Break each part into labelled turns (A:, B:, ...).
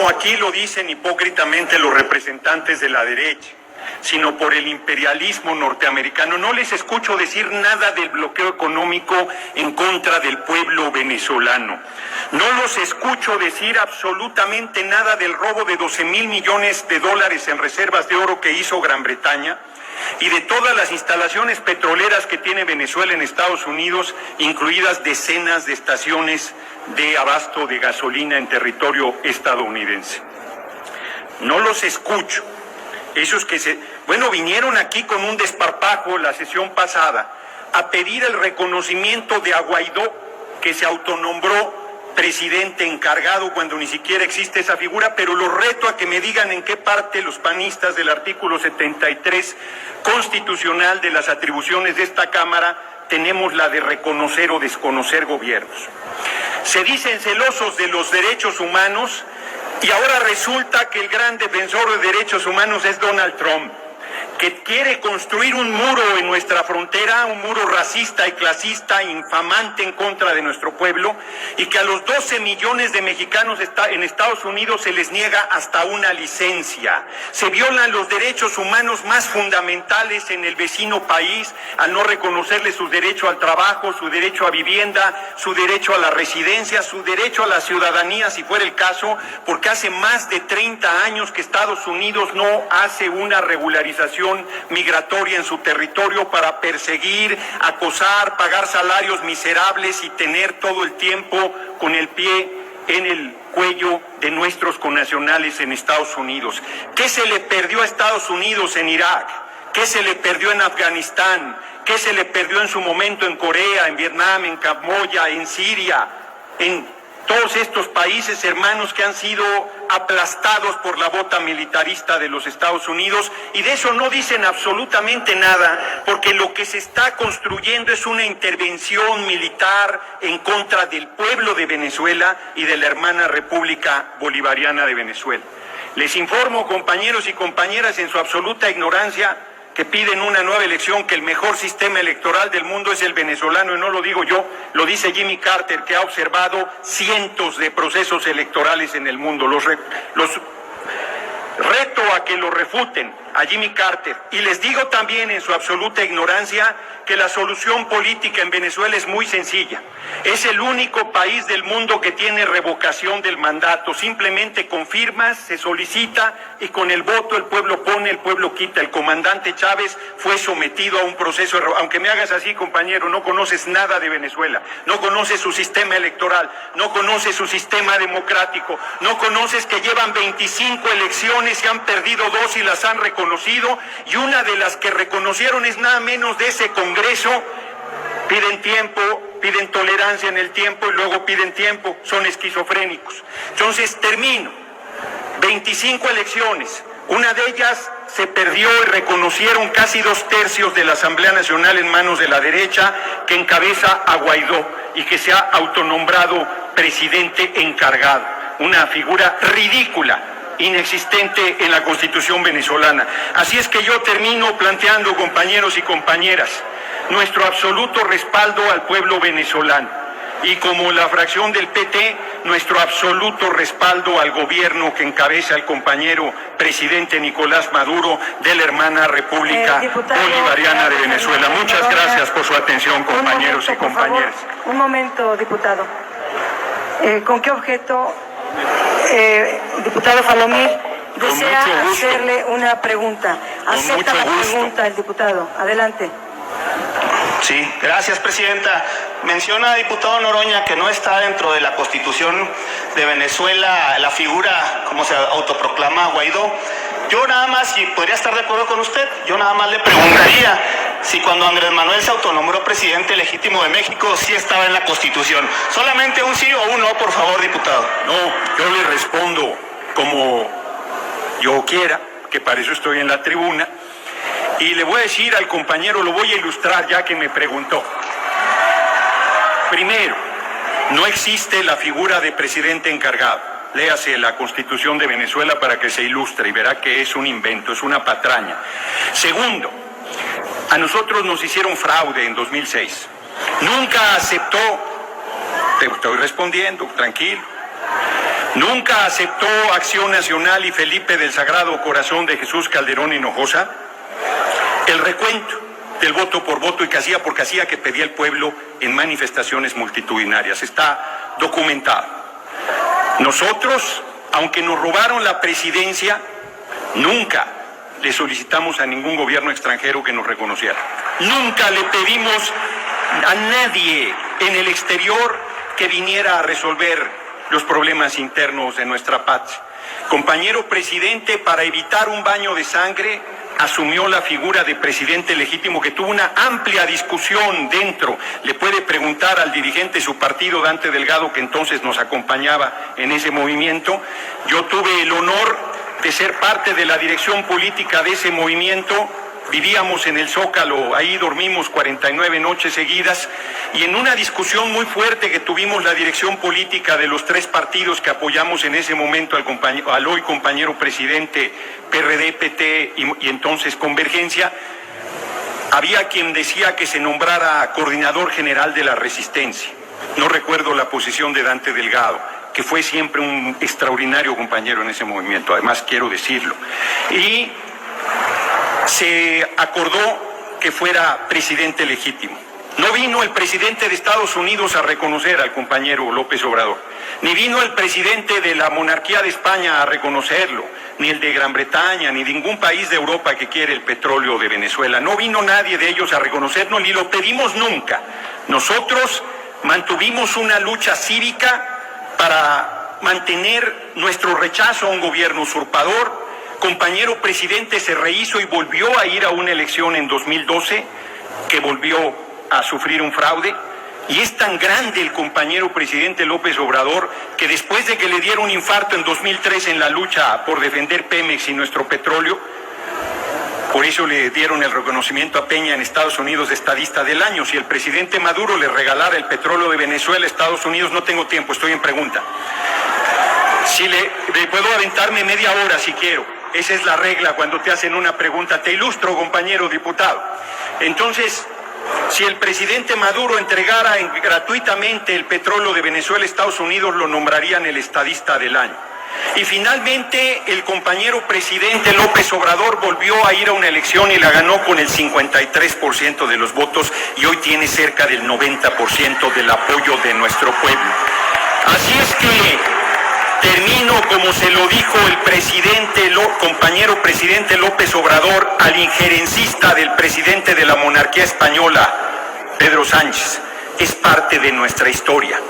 A: como aquí lo dicen hipócritamente los representantes de la derecha, sino por el imperialismo norteamericano. No les escucho decir nada del bloqueo económico en contra del pueblo venezolano. No los escucho decir absolutamente nada del robo de 12,000 millones de dólares en reservas de oro que hizo Gran Bretaña y de todas las instalaciones petroleras que tiene Venezuela en Estados Unidos, incluidas decenas de estaciones de abasto de gasolina en territorio estadounidense. No los escucho. Esos que vinieron aquí con un desparpajo la sesión pasada a pedir el reconocimiento de a Guaidó, que se autonombró presidente encargado cuando ni siquiera existe esa figura, pero los reto a que me digan en qué parte los panistas del artículo 73 constitucional de las atribuciones de esta Cámara tenemos la de reconocer o desconocer gobiernos. Se dicen celosos de los derechos humanos y ahora resulta que el gran defensor de derechos humanos es Donald Trump, que quiere construir un muro en nuestra frontera, un muro racista y clasista, infamante en contra de nuestro pueblo, y que a los 12 millones de mexicanos en Estados Unidos se les niega hasta una licencia. Se violan los derechos humanos más fundamentales en el vecino país al no reconocerles su derecho al trabajo, su derecho a vivienda, su derecho a la residencia, su derecho a la ciudadanía, si fuera el caso, porque hace más de 30 años que Estados Unidos no hace una regularización migratoria en su territorio para perseguir, acosar, pagar salarios miserables y tener todo el tiempo con el pie en el cuello de nuestros connacionales en Estados Unidos. ¿Qué se le perdió a Estados Unidos en Irak? ¿Qué se le perdió en Afganistán? ¿Qué se le perdió en su momento en Corea, en Vietnam, en Camboya, en Siria, en todos estos países hermanos que han sido aplastados por la bota militarista de los Estados Unidos? Y de eso no dicen absolutamente nada, porque lo que se está construyendo es una intervención militar en contra del pueblo de Venezuela y de la hermana República Bolivariana de Venezuela. Les informo, compañeros y compañeras, en su absoluta ignorancia, que piden una nueva elección, que el mejor sistema electoral del mundo es el venezolano, y no lo digo yo, lo dice Jimmy Carter, que ha observado cientos de procesos electorales en el mundo. Los reto a que lo refuten a Jimmy Carter, y les digo también en su absoluta ignorancia que la solución política en Venezuela es muy sencilla. Es el único país del mundo que tiene revocación del mandato. Simplemente con firmas se solicita y con el voto el pueblo pone, el pueblo quita. El comandante Chávez fue sometido a un proceso, aunque me hagas así, compañero, no conoces nada de Venezuela, no conoces su sistema electoral, no conoces su sistema democrático, no conoces que llevan 25 elecciones y han perdido 2 y las han reconocido, y una de las que reconocieron es nada menos de ese Congreso. Piden tiempo, piden tolerancia en el tiempo y luego piden tiempo, son esquizofrénicos. Entonces termino, 25 elecciones, una de ellas se perdió y reconocieron casi 2/3 de la Asamblea Nacional en manos de la derecha, que encabeza a Guaidó y que se ha autonombrado presidente encargado, una figura ridícula, inexistente en la Constitución venezolana. Así es que yo termino planteando, compañeros y compañeras, nuestro absoluto respaldo al pueblo venezolano, y como la fracción del PT, nuestro absoluto respaldo al gobierno que encabeza el compañero presidente Nicolás Maduro de la hermana República Bolivariana de Venezuela. Muchas gracias por su atención, compañeros y compañeras.
B: Un momento, diputado. ¿Con qué objeto, diputado Falomir, desea hacerle una pregunta? Acepta la pregunta el diputado. Adelante.
C: Sí, gracias, presidenta. Menciona, diputado Noroña, que no está dentro de la Constitución de Venezuela la figura, como se autoproclama, Guaidó. Yo nada más, si podría estar de acuerdo con usted, yo nada más le preguntaría si cuando Andrés Manuel se autonombró presidente legítimo de México, sí estaba en la Constitución. Solamente un sí o un no, por favor, diputado.
A: No, yo le respondo como yo quiera, que para eso estoy en la tribuna. Y le voy a decir al compañero, lo voy a ilustrar ya que me preguntó. Primero, no existe la figura de presidente encargado. Léase la Constitución de Venezuela para que se ilustre y verá que es un invento, es una patraña. Segundo, a nosotros nos hicieron fraude en 2006. Nunca aceptó, te estoy respondiendo, tranquilo. Nunca aceptó Acción Nacional y Felipe del Sagrado Corazón de Jesús Calderón Hinojosa el recuento del voto por voto y casilla por casilla que pedía el pueblo en manifestaciones multitudinarias. Está documentado. Nosotros, aunque nos robaron la presidencia, nunca le solicitamos a ningún gobierno extranjero que nos reconociera. Nunca le pedimos a nadie en el exterior que viniera a resolver los problemas internos de nuestra patria. Compañero presidente, para evitar un baño de sangre, asumió la figura de presidente legítimo, que tuvo una amplia discusión dentro. Le puede preguntar al dirigente de su partido, Dante Delgado, que entonces nos acompañaba en ese movimiento. Yo tuve el honor de ser parte de la dirección política de ese movimiento. Vivíamos en el Zócalo, ahí dormimos 49 noches seguidas, y en una discusión muy fuerte que tuvimos la dirección política de los tres partidos que apoyamos en ese momento al hoy compañero presidente PRD, PT y entonces Convergencia, había quien decía que se nombrara coordinador general de la Resistencia. No recuerdo la posición de Dante Delgado, que fue siempre un extraordinario compañero en ese movimiento, además quiero decirlo. Y se acordó que fuera presidente legítimo. No vino el presidente de Estados Unidos a reconocer al compañero López Obrador, ni vino el presidente de la monarquía de España a reconocerlo, ni el de Gran Bretaña, ni ningún país de Europa que quiere el petróleo de Venezuela. No vino nadie de ellos a reconocernos, ni lo pedimos nunca. Nosotros mantuvimos una lucha cívica para mantener nuestro rechazo a un gobierno usurpador. Compañero presidente se rehizo y volvió a ir a una elección en 2012, que volvió a sufrir un fraude. Y es tan grande el compañero presidente López Obrador que después de que le diera un infarto en 2013 en la lucha por defender Pemex y nuestro petróleo, por eso le dieron el reconocimiento a Peña en Estados Unidos de estadista del año. Si el presidente Maduro le regalara el petróleo de Venezuela a Estados Unidos, no tengo tiempo, estoy en pregunta. Si le puedo aventarme media hora si quiero. Esa es la regla cuando te hacen una pregunta. Te ilustro, compañero diputado. Entonces, si el presidente Maduro entregara gratuitamente el petróleo de Venezuela a Estados Unidos, lo nombrarían el estadista del año. Y finalmente, el compañero presidente López Obrador volvió a ir a una elección y la ganó con el 53% de los votos y hoy tiene cerca del 90% del apoyo de nuestro pueblo. Así es que termino como se lo dijo el compañero presidente López Obrador al injerencista del presidente de la monarquía española, Pedro Sánchez. Es parte de nuestra historia.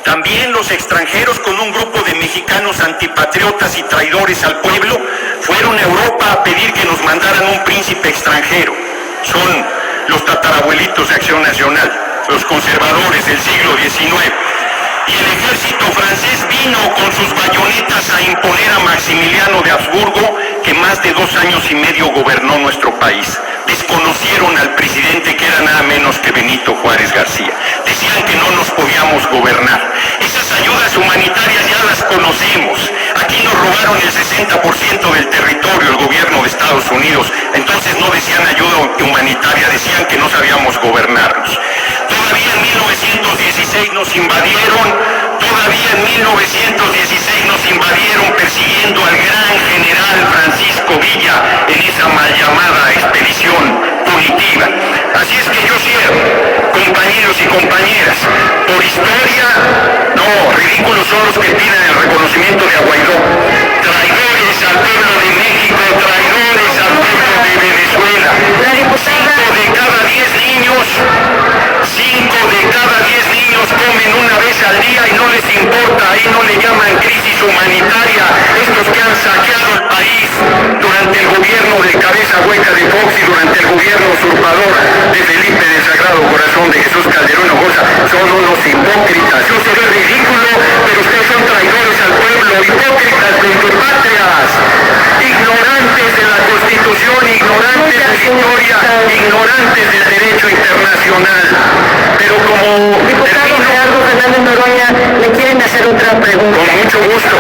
A: También los extranjeros, con un grupo de mexicanos antipatriotas y traidores al pueblo, fueron a Europa a pedir que nos mandaran un príncipe extranjero. Son los tatarabuelitos de Acción Nacional, los conservadores del siglo XIX. Y el ejército francés vino con sus bayonetas a imponer a Maximiliano de Habsburgo, que más de 2 años y medio gobernó nuestro país. Desconocieron al presidente, que era nada menos que Benito Juárez García. Decían que no nos podíamos gobernar. Esas ayudas humanitarias ya las conocemos. Aquí nos robaron el 60% del territorio, el gobierno de Estados Unidos. Entonces no decían ayuda humanitaria, decían que no sabíamos gobernarnos. Todavía en 1916 nos invadieron, todavía en 1916 nos invadieron persiguiendo al gran general Francisco Villa en esa mal llamada expedición punitiva. Así es que yo cierro, compañeros y compañeras, por historia, no, ridículos son los que piden el reconocimiento de Guaidó. Traidores al pueblo de México, traidores al pueblo de Venezuela. 5 de cada 10 niños, 5 de cada 10 niños comen una vez al día y no les importa, ahí no le llaman crisis humanitaria. Estos que han saqueado el país durante el gobierno de cabeza hueca de Fox y durante el gobierno usurpador de Felipe del Sagrado Corazón de Jesús Calderón Hinojosa son unos hipócritas. Yo sé ridículo, pero ustedes son traidores al pueblo, hipócritas, vendepatrias, ignorantes de la Constitución, ignorantes de la historia, ignorantes del derecho internacional. Pero como
B: Diputado Gerardo Fernández Noroña, le quieren hacer otra pregunta.
C: Con mucho gusto.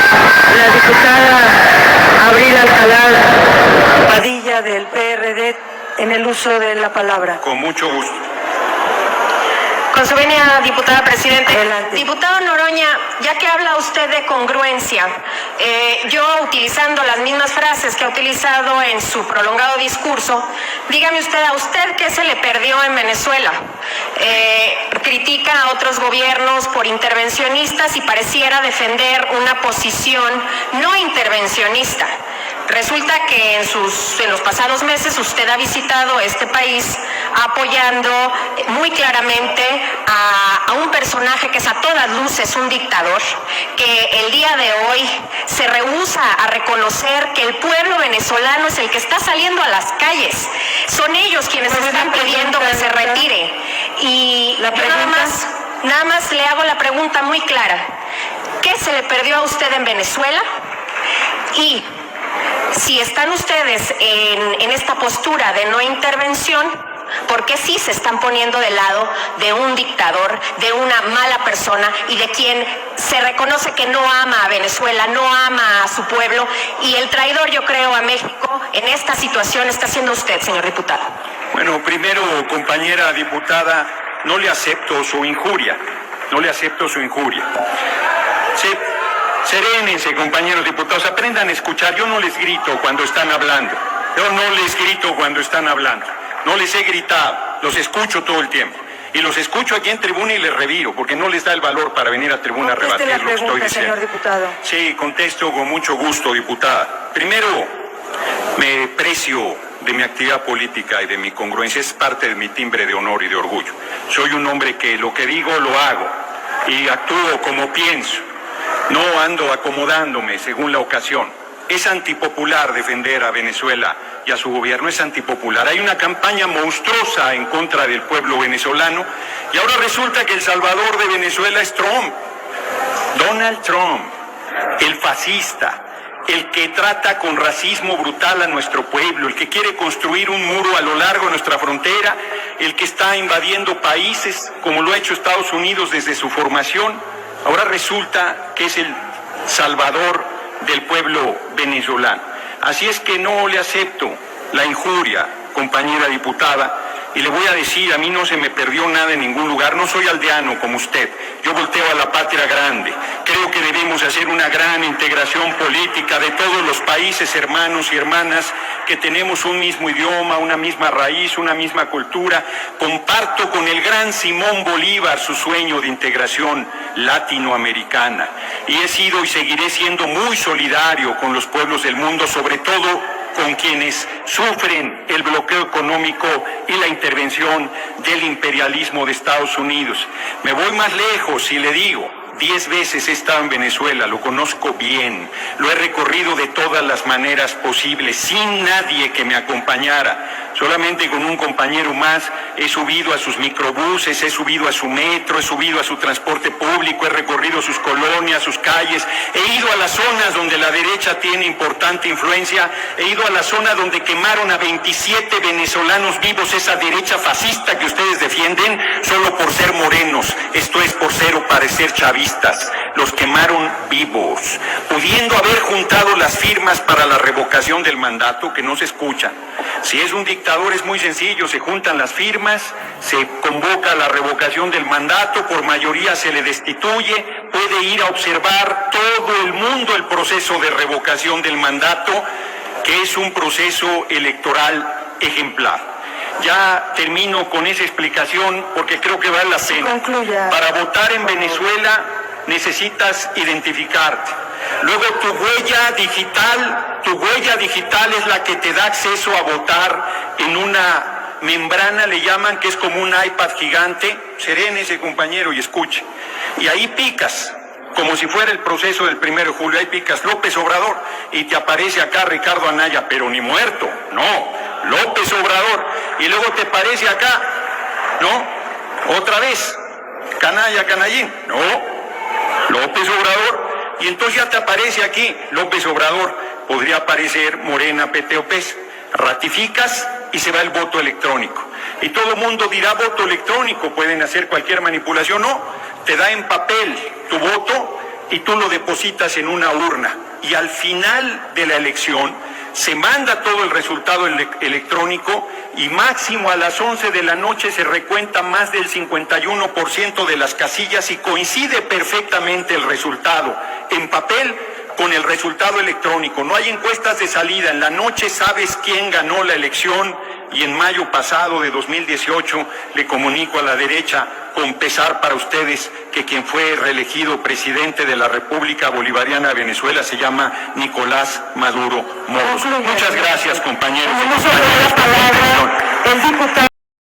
B: La diputada Abril Alcalá Padilla del PRD, en el uso de la palabra.
A: Con mucho gusto.
D: Con su venia, diputada presidente.
B: Adelante.
D: Diputado Noroña, ya que habla usted de congruencia, yo utilizando las mismas frases que ha utilizado en su prolongado discurso, dígame usted, ¿a usted qué se le perdió en Venezuela? Critica a otros gobiernos por intervencionistas y pareciera defender una posición no intervencionista. Resulta que en los pasados meses usted ha visitado este país apoyando muy claramente a un personaje que es a todas luces un dictador, que el día de hoy se rehúsa a reconocer que el pueblo venezolano es el que está saliendo a las calles. Son ellos quienes están pidiendo que se retire. Y yo nada más le hago la pregunta muy clara. ¿Qué se le perdió a usted en Venezuela? Y si están ustedes en esta postura de no intervención, ¿por qué sí se están poniendo del lado de un dictador, de una mala persona y de quien se reconoce que no ama a Venezuela, no ama a su pueblo? Y el traidor, yo creo, a México en esta situación está siendo usted, señor diputado.
A: Bueno, primero, compañera diputada, no le acepto su injuria. No le acepto su injuria. Serénense, compañeros diputados, aprendan a escuchar. Yo no les grito cuando están hablando. No les he gritado, los escucho todo el tiempo. Y los escucho aquí en tribuna y les reviro, porque no les da el valor para venir a tribuna a rebatir lo que estoy diciendo.
B: Señor diputado.
A: Sí, contesto con mucho gusto, diputada. Primero, me precio de mi actividad política y de mi congruencia. Es parte de mi timbre de honor y de orgullo. Soy un hombre que lo que digo lo hago y actúo como pienso. No ando acomodándome según la ocasión. Es antipopular defender a Venezuela y a su gobierno, es antipopular. Hay una campaña monstruosa en contra del pueblo venezolano y ahora resulta que el salvador de Venezuela es Trump. Donald Trump, el fascista, el que trata con racismo brutal a nuestro pueblo, el que quiere construir un muro a lo largo de nuestra frontera, el que está invadiendo países como lo ha hecho Estados Unidos desde su formación. Ahora resulta que es el salvador del pueblo venezolano. Así es que no le acepto la injuria, compañera diputada, y le voy a decir, a mí no se me perdió nada en ningún lugar, no soy aldeano como usted, yo volteo a la patria grande. Creo que debemos hacer una gran integración política de todos los países hermanos y hermanas que tenemos un mismo idioma, una misma raíz, una misma cultura. Comparto con el gran Simón Bolívar su sueño de integración latinoamericana y he sido y seguiré siendo muy solidario con los pueblos del mundo, sobre todo con quienes sufren el bloqueo económico y la intervención del imperialismo de Estados Unidos. Me voy más lejos y le digo, 10 veces he estado en Venezuela, lo conozco bien, lo he recorrido de todas las maneras posibles, sin nadie que me acompañara, solamente con un compañero más. He subido a sus microbuses, he subido a su metro, he subido a su transporte público, he recorrido sus colonias, sus calles, he ido a las zonas donde la derecha tiene importante influencia, he ido a la zona donde quemaron a 27 venezolanos vivos, esa derecha fascista que ustedes defienden solo por ser morenos, esto es por ser o parecer chavistas. Los quemaron vivos, pudiendo haber juntado las firmas para la revocación del mandato, que no se escucha. Si es un dictador es muy sencillo, se juntan las firmas, se convoca la revocación del mandato, por mayoría se le destituye, puede ir a observar todo el mundo el proceso de revocación del mandato, que es un proceso electoral ejemplar. Ya termino con esa explicación porque creo que vale la pena.
B: Concluya.
A: Para votar en Venezuela necesitas identificarte. Luego tu huella digital es la que te da acceso a votar en una membrana, le llaman, que es como un iPad gigante. Serénese, compañero, y escuche. Y ahí picas, como si fuera el proceso del 1 de julio, ahí picas López Obrador y te aparece acá Ricardo Anaya, pero ni muerto, no, López Obrador. Y luego te aparece acá, ¿no? Otra vez, Canalla, Canallín, no, López Obrador. Y entonces ya te aparece aquí López Obrador, podría aparecer Morena, PT o PES. Ratificas y se va el voto electrónico. Y todo el mundo dirá voto electrónico, pueden hacer cualquier manipulación. No, te da en papel tu voto y tú lo depositas en una urna. Y al final de la elección se manda todo el resultado electrónico y máximo a las 11 de la noche se recuenta más del 51% de las casillas y coincide perfectamente el resultado en papel con el resultado electrónico. No hay encuestas de salida. En la noche sabes quién ganó la elección y en mayo pasado de 2018 le comunico a la derecha, con pesar para ustedes, que quien fue reelegido presidente de la República Bolivariana de Venezuela se llama Nicolás Maduro Moros. Muchas gracias, compañeros.
B: El diputado